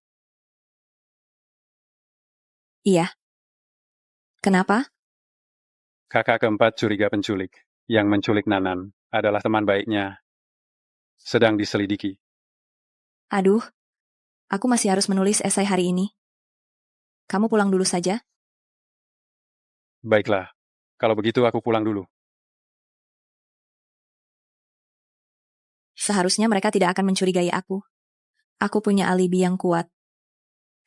Iya. Kenapa? Kakak keempat curiga penculik. Yang menculik Nanan adalah teman baiknya. Sedang diselidiki. Aduh, aku masih harus menulis esai hari ini. Kamu pulang dulu saja. Baiklah, kalau begitu aku pulang dulu. Seharusnya mereka tidak akan mencurigai aku. Aku punya alibi yang kuat.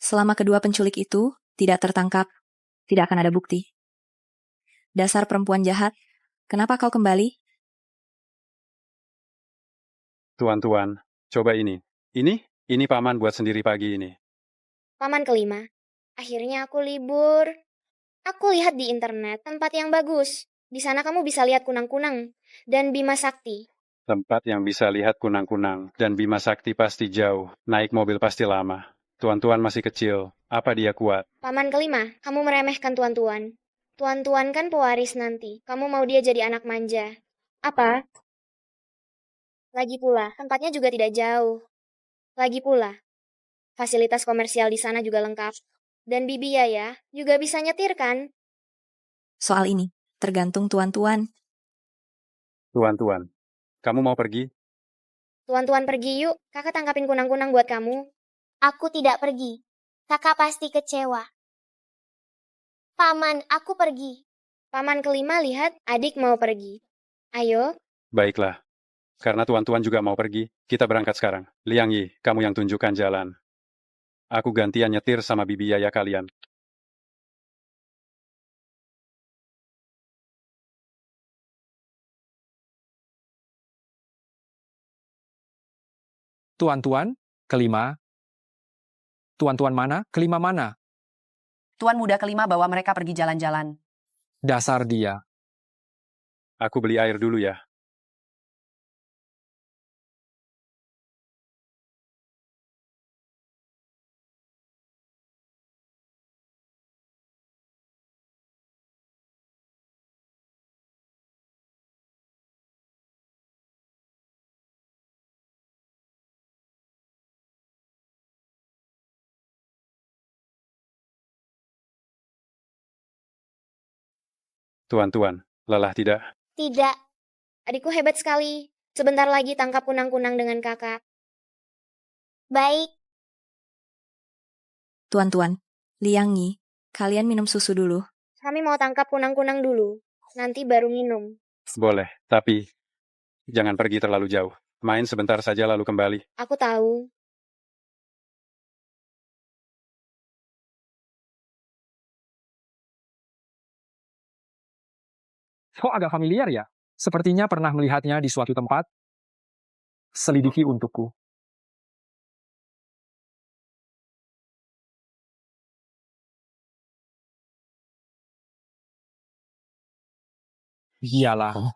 Selama kedua penculik itu tidak tertangkap, tidak akan ada bukti. Dasar perempuan jahat, kenapa kau kembali? Tuan-tuan, coba ini. Ini paman buat sendiri pagi ini. Paman kelima, akhirnya aku libur. Aku lihat di internet tempat yang bagus. Di sana kamu bisa lihat kunang-kunang dan Bima Sakti. Tempat yang bisa lihat kunang-kunang dan Bima Sakti pasti jauh. Naik mobil pasti lama. Tuan-tuan masih kecil. Apa dia kuat? Paman kelima, kamu meremehkan tuan-tuan. Tuan-tuan kan pewaris nanti. Kamu mau dia jadi anak manja. Apa? Lagi pula, tempatnya juga tidak jauh. Lagi pula, fasilitas komersial di sana juga lengkap. Dan Bibi Yaya juga bisa nyetir kan? Soal ini, tergantung tuan-tuan. Tuan-tuan, kamu mau pergi? Tuan-tuan pergi yuk, kakak tangkapin kunang-kunang buat kamu. Aku tidak pergi. Kakak pasti kecewa. Paman, aku pergi. Paman kelima lihat adik mau pergi. Ayo. Baiklah. Karena tuan-tuan juga mau pergi, kita berangkat sekarang. Liang Yi, kamu yang tunjukkan jalan. Aku gantian nyetir sama Bibi Yaya kalian. Tuan-tuan, kelima. Tuan-tuan mana? Kelima mana? Tuan muda kelima bawa mereka pergi jalan-jalan. Dasar dia. Aku beli air dulu ya. Tuan-tuan, lelah tidak? Tidak. Adikku hebat sekali. Sebentar lagi tangkap kunang-kunang dengan kakak. Baik. Tuan-tuan, Liang Yi, kalian minum susu dulu. Kami mau tangkap kunang-kunang dulu. Nanti baru minum. Boleh, tapi jangan pergi terlalu jauh. Main sebentar saja lalu kembali. Aku tahu. Kok agak familiar ya? Sepertinya pernah melihatnya di suatu tempat. Selidiki untukku. Iyalah.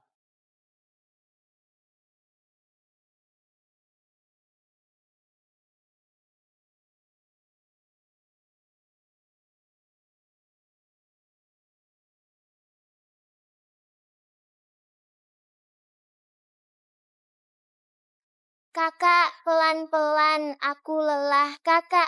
Kakak, pelan-pelan. Aku lelah. Kakak,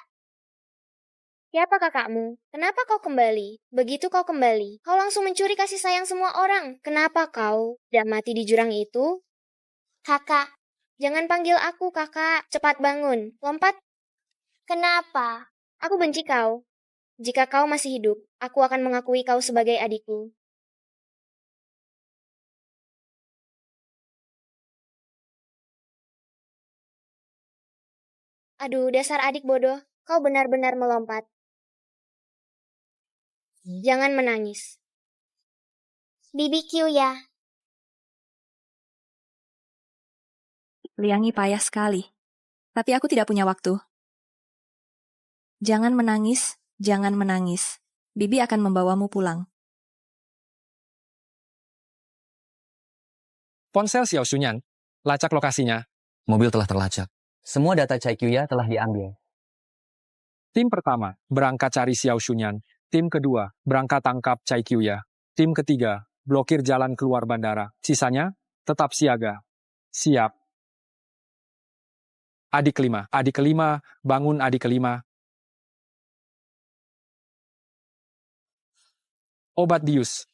Siapa kakakmu? Kenapa kau kembali? Begitu kau kembali, kau langsung mencuri kasih sayang semua orang. Kenapa kau tidak mati di jurang itu? kakak, Jangan panggil aku kakak. Cepat bangun. Lompat. kenapa? Aku benci kau. Jika kau masih hidup, aku akan mengakui kau sebagai adikku. Aduh, dasar adik bodoh. Kau benar-benar melompat. Jangan menangis. BBQ ya. Liang Yi payah sekali. Tapi aku tidak punya waktu. Jangan menangis, jangan menangis. Bibi akan membawamu pulang. Ponsel Xiao Shunyan. Lacak lokasinya. Mobil telah terlacak. Semua data Chai Qiuya telah diambil. Tim pertama, berangkat cari Xiao Shunyan. Tim kedua, berangkat tangkap Chai Qiuya. Tim ketiga, blokir jalan keluar bandara. Sisanya, tetap siaga. Siap. Adik kelima, bangun adik kelima. Obat bius.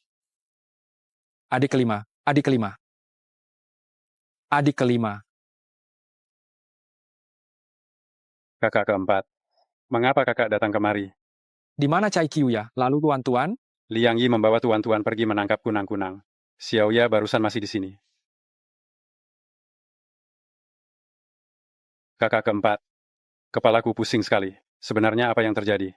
Adik kelima. Adik kelima. Kakak keempat. Mengapa kakak datang kemari? Di mana Chai Qiuya? Lalu tuan-tuan? Liang Yi membawa tuan-tuan pergi menangkap kunang-kunang. Xiaoya barusan masih di sini. Kakak keempat. Kepalaku pusing sekali. Sebenarnya apa yang terjadi?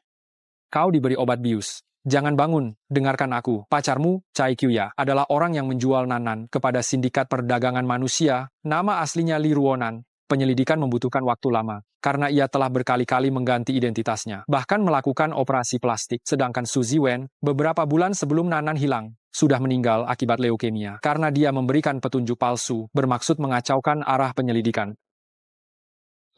Kau diberi obat bius. Jangan bangun, dengarkan aku. Pacarmu, Chai Qiuya, adalah orang yang menjual Nanan kepada sindikat perdagangan manusia. Nama aslinya Li Ruonan. Penyelidikan membutuhkan waktu lama, karena ia telah berkali-kali mengganti identitasnya, bahkan melakukan operasi plastik. Sedangkan Su Ziwen, beberapa bulan sebelum Nanan hilang, sudah meninggal akibat leukemia, karena dia memberikan petunjuk palsu, bermaksud mengacaukan arah penyelidikan.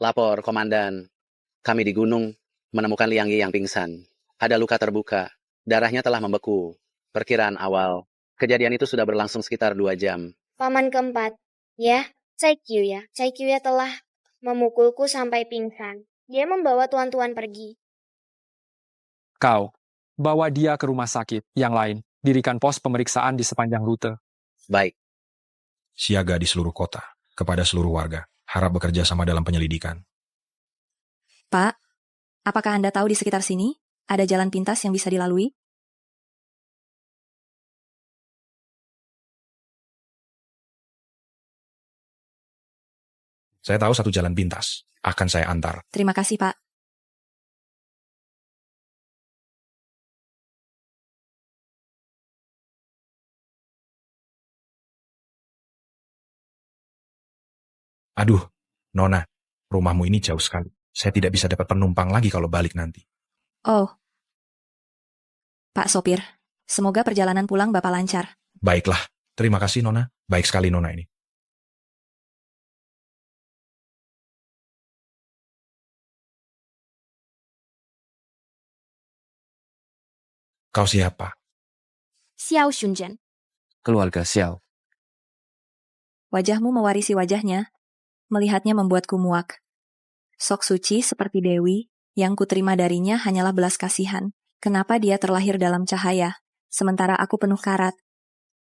Lapor, Komandan. Kami di gunung menemukan Liang Yi yang pingsan. Ada luka terbuka. Darahnya telah membeku. Perkiraan awal, kejadian itu sudah berlangsung sekitar 2 jam. Paman keempat. Ya, Chai Qiuya telah memukulku sampai pingsan. Dia membawa tuan-tuan pergi. Kau, bawa dia ke rumah sakit. Yang lain, dirikan pos pemeriksaan di sepanjang rute. Baik. Siaga di seluruh kota, kepada seluruh warga. Harap bekerja sama dalam penyelidikan. Pak, apakah Anda tahu di sekitar sini ada jalan pintas yang bisa dilalui? Saya tahu satu jalan pintas. Akan saya antar. Terima kasih, Pak. Aduh, Nona, rumahmu ini jauh sekali. Saya tidak bisa dapat penumpang lagi kalau balik nanti. Oh. Pak Sopir, semoga perjalanan pulang Bapak lancar. Baiklah, terima kasih Nona. Baik sekali Nona ini. Kau siapa? Xiao Shunzhen. Keluarga Xiao. Wajahmu mewarisi wajahnya. Melihatnya membuatku muak. Sok suci seperti Dewi, yang kuterima darinya hanyalah belas kasihan. Kenapa dia terlahir dalam cahaya, sementara aku penuh karat?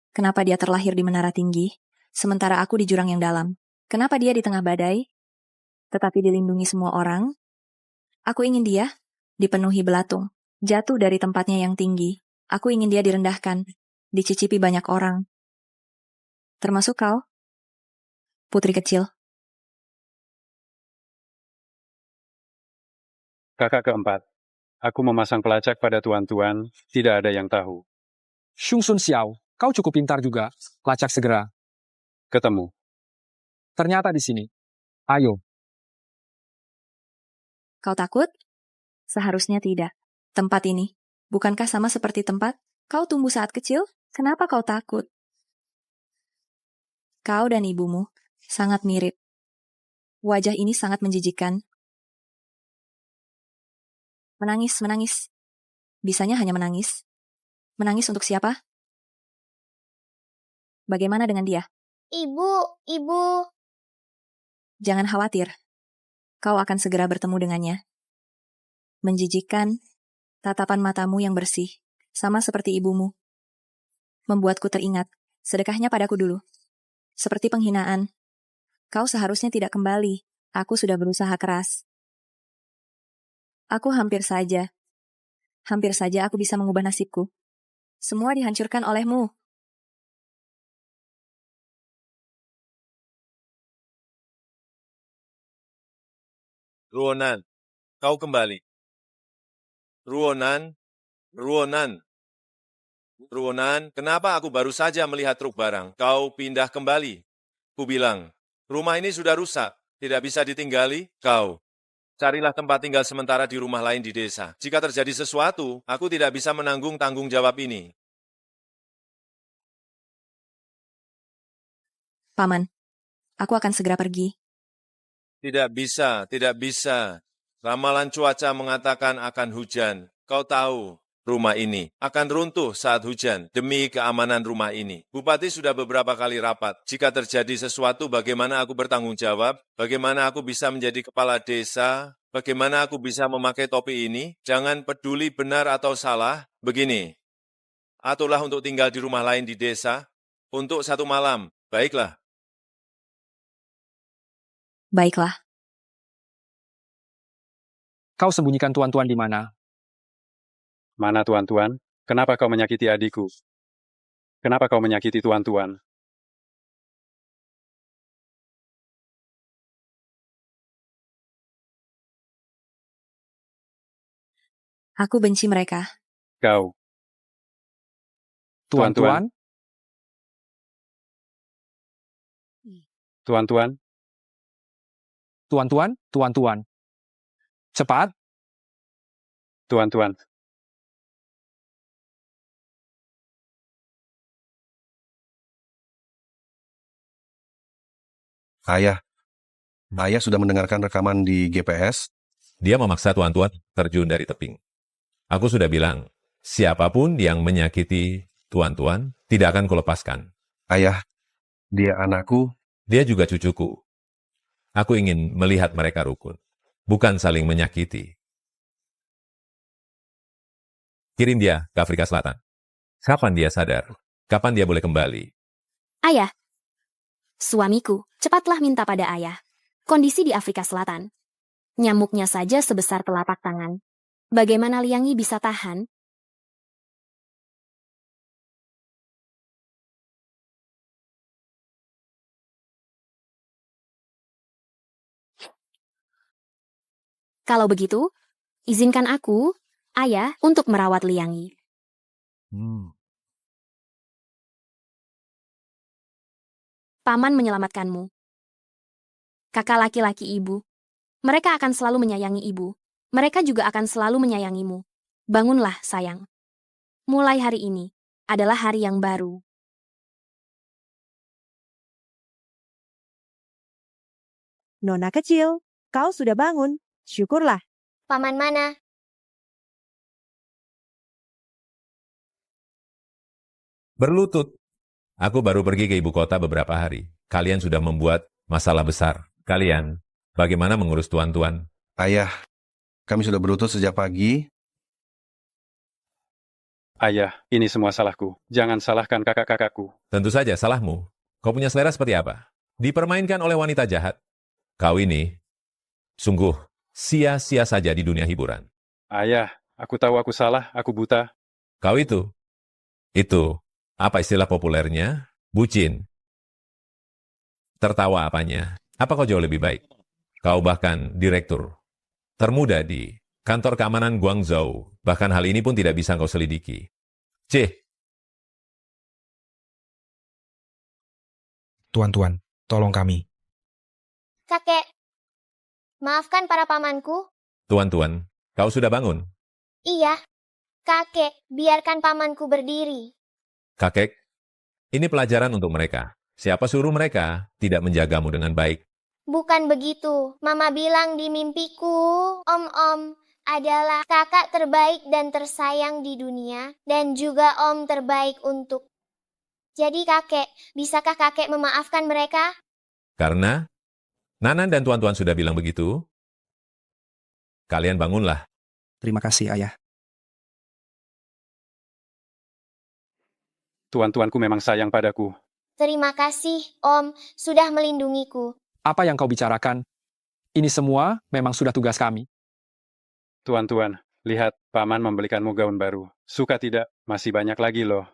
Kenapa dia terlahir di menara tinggi, sementara aku di jurang yang dalam? Kenapa dia di tengah badai, tetapi dilindungi semua orang? Aku ingin dia, dipenuhi belatung, jatuh dari tempatnya yang tinggi. Aku ingin dia direndahkan, dicicipi banyak orang. Termasuk kau, putri kecil. Kakak keempat, aku memasang pelacak pada tuan-tuan, tidak ada yang tahu. Shung Sun Xiao, kau cukup pintar juga. Lacak segera. Ketemu. Ternyata di sini. Ayo. Kau takut? Seharusnya tidak. Tempat ini, bukankah sama seperti tempat kau tumbuh saat kecil? Kenapa kau takut? Kau dan ibumu sangat mirip. Wajah ini sangat menjijikkan. Menangis, menangis. Bisanya hanya menangis. Menangis untuk siapa? Bagaimana dengan dia? Ibu. Jangan khawatir. Kau akan segera bertemu dengannya. Menjijikkan, tatapan matamu yang bersih, sama seperti ibumu. Membuatku teringat, sedekahnya padaku dulu. Seperti penghinaan. Kau seharusnya tidak kembali. Aku sudah berusaha keras. Aku hampir saja aku bisa mengubah nasibku. Semua dihancurkan olehmu. Ruonan, kau kembali. Ruonan, kenapa aku baru saja melihat truk barang? Kau pindah kembali. Ku bilang, rumah ini sudah rusak, tidak bisa ditinggali. Kau, carilah tempat tinggal sementara di rumah lain di desa. Jika terjadi sesuatu, aku tidak bisa menanggung tanggung jawab ini. Paman, aku akan segera pergi. Tidak bisa. Ramalan cuaca mengatakan akan hujan. Kau tahu, rumah ini akan runtuh saat hujan demi keamanan rumah ini. Bupati sudah beberapa kali rapat. Jika terjadi sesuatu, bagaimana aku bertanggung jawab? Bagaimana aku bisa menjadi kepala desa? Bagaimana aku bisa memakai topi ini? Jangan peduli benar atau salah. Begini, aturlah untuk tinggal di rumah lain di desa untuk 1 malam. Baiklah. Baiklah. Kau sembunyikan tuan-tuan di mana? Mana tuan-tuan? Kenapa kau menyakiti adikku? Kenapa kau menyakiti tuan-tuan? Aku benci mereka. Kau. Tuan-tuan? Tuan-tuan? Tuan-tuan. Cepat. Tuan-tuan. Ayah sudah mendengarkan rekaman di GPS. Dia memaksa tuan-tuan terjun dari tebing. Aku sudah bilang, siapapun yang menyakiti tuan-tuan tidak akan kulepaskan. Ayah, dia anakku. Dia juga cucuku. Aku ingin melihat mereka rukun, bukan saling menyakiti. Kirim dia ke Afrika Selatan. Kapan dia sadar? Kapan dia boleh kembali? Ayah. Suamiku, cepatlah minta pada ayah. Kondisi di Afrika Selatan. Nyamuknya saja sebesar telapak tangan. Bagaimana Liang Yi bisa tahan? Kalau begitu, izinkan aku, ayah, untuk merawat Liang Yi. Paman menyelamatkanmu. Kakak laki-laki ibu. Mereka akan selalu menyayangi ibu. Mereka juga akan selalu menyayangimu. Bangunlah, sayang. Mulai hari ini adalah hari yang baru. Nona kecil, kau sudah bangun. Syukurlah. Paman mana? Berlutut. Aku baru pergi ke ibu kota beberapa hari. Kalian sudah membuat masalah besar. Kalian, bagaimana mengurus tuan-tuan? Ayah, kami sudah berlutut sejak pagi. Ayah, ini semua salahku. Jangan salahkan kakak-kakakku. Tentu saja salahmu. Kau punya selera seperti apa? Dipermainkan oleh wanita jahat. Kau ini, sungguh, sia-sia saja di dunia hiburan. Ayah, aku tahu aku salah, aku buta. Kau itu, apa istilah populernya? Bucin. Tertawa apanya? Apa kau jauh lebih baik? Kau bahkan direktur termuda di kantor keamanan Guangzhou. Bahkan hal ini pun tidak bisa kau selidiki. Tuan-tuan, tolong kami. Kakek, maafkan para pamanku. Tuan-tuan, kau sudah bangun? Iya, kakek, biarkan pamanku berdiri. Kakek, ini pelajaran untuk mereka. Siapa suruh mereka tidak menjagamu dengan baik? Bukan begitu, Mama bilang di mimpiku, Om adalah kakak terbaik dan tersayang di dunia, dan juga Om terbaik untuk. Jadi kakek, bisakah kakek memaafkan mereka? Karena Nanan dan tuan-tuan sudah bilang begitu, kalian bangunlah. Terima kasih, Ayah. Tuan-tuanku memang sayang padaku. Terima kasih, Om, sudah melindungiku. Apa yang kau bicarakan? Ini semua memang sudah tugas kami. Tuan-tuan, lihat, Paman membelikanmu gaun baru. Suka tidak? Masih banyak lagi loh.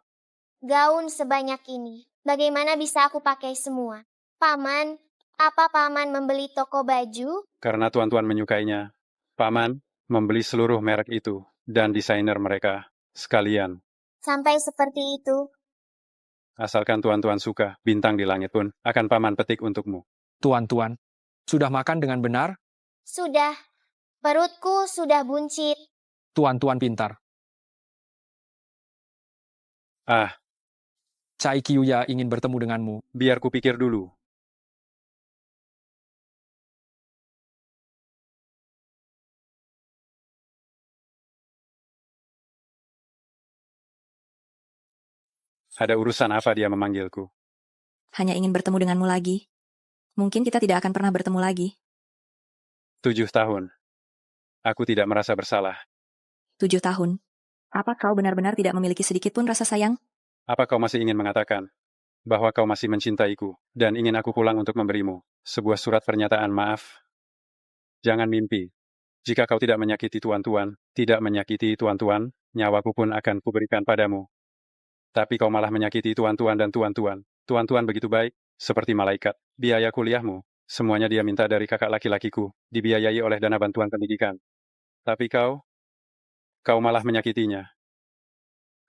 Gaun sebanyak ini, bagaimana bisa aku pakai semua? Paman, apa Paman membeli toko baju? Karena tuan-tuan menyukainya, Paman membeli seluruh merek itu dan desainer mereka sekalian. Sampai seperti itu? Asalkan tuan-tuan suka, bintang di langit pun akan Paman petik untukmu. Tuan-tuan, sudah makan dengan benar? Sudah. Perutku sudah buncit. Tuan-tuan pintar. Cai Qiuya ingin bertemu denganmu. Biar kupikir dulu. Ada urusan apa dia memanggilku? Hanya ingin bertemu denganmu lagi. Mungkin kita tidak akan pernah bertemu lagi. 7 tahun. Aku tidak merasa bersalah. 7 tahun. Apa kau benar-benar tidak memiliki sedikit pun rasa sayang? Apa kau masih ingin mengatakan bahwa kau masih mencintaiku dan ingin aku pulang untuk memberimu sebuah surat pernyataan maaf? Jangan mimpi. Jika kau tidak menyakiti tuan-tuan, nyawaku pun akan kuberikan padamu. Tapi kau malah menyakiti tuan-tuan dan tuan-tuan. Tuan-tuan begitu baik, seperti malaikat. Biaya kuliahmu, semuanya dia minta dari kakak laki-lakiku, dibiayai oleh dana bantuan pendidikan. Tapi kau malah menyakitinya.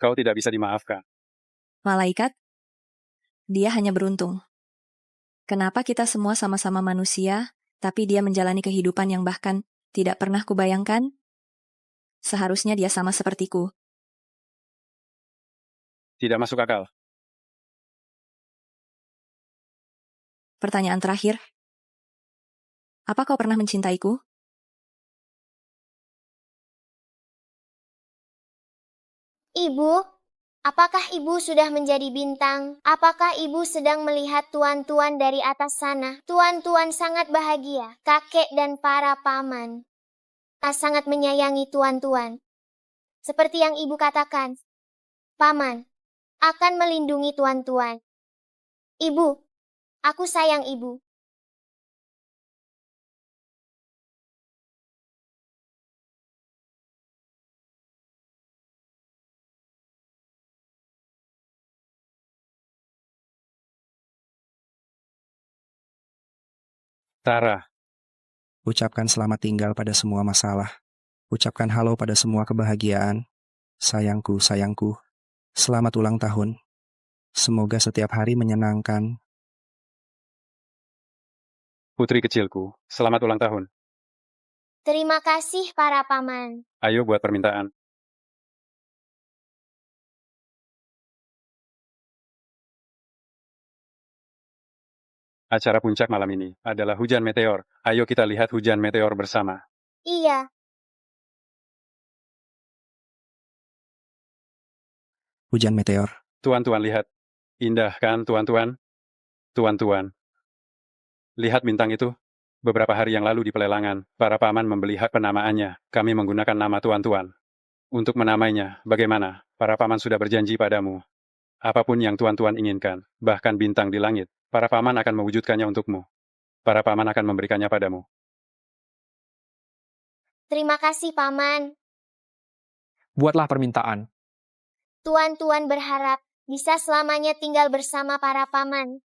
Kau tidak bisa dimaafkan. Malaikat? Dia hanya beruntung. Kenapa kita semua sama-sama manusia, tapi dia menjalani kehidupan yang bahkan tidak pernah kubayangkan? Seharusnya dia sama sepertiku. Tidak masuk akal. Pertanyaan terakhir. Apa kau pernah mencintaiku? Ibu, apakah ibu sudah menjadi bintang? Apakah ibu sedang melihat tuan-tuan dari atas sana? Tuan-tuan sangat bahagia, kakek dan para paman. Sangat menyayangi tuan-tuan. Seperti yang ibu katakan, Paman akan melindungi tuan-tuan. Ibu, aku sayang ibu. Tara. Ucapkan selamat tinggal pada semua masalah. Ucapkan halo pada semua kebahagiaan. Sayangku, sayangku. Selamat ulang tahun. Semoga setiap hari menyenangkan. Putri kecilku, selamat ulang tahun. Terima kasih para paman. Ayo buat permintaan. Acara puncak malam ini adalah hujan meteor. Ayo kita lihat hujan meteor bersama. Iya. Hujan meteor. Tuan-tuan lihat. Indah kan tuan-tuan? Tuan-tuan. Lihat bintang itu. Beberapa hari yang lalu di pelelangan, para paman membeli hak penamaannya. Kami menggunakan nama tuan-tuan. Untuk menamainya, bagaimana? Para paman sudah berjanji padamu. Apapun yang tuan-tuan inginkan, bahkan bintang di langit, para paman akan mewujudkannya untukmu. Para paman akan memberikannya padamu. Terima kasih paman. Buatlah permintaan. Tuan-tuan berharap bisa selamanya tinggal bersama para paman.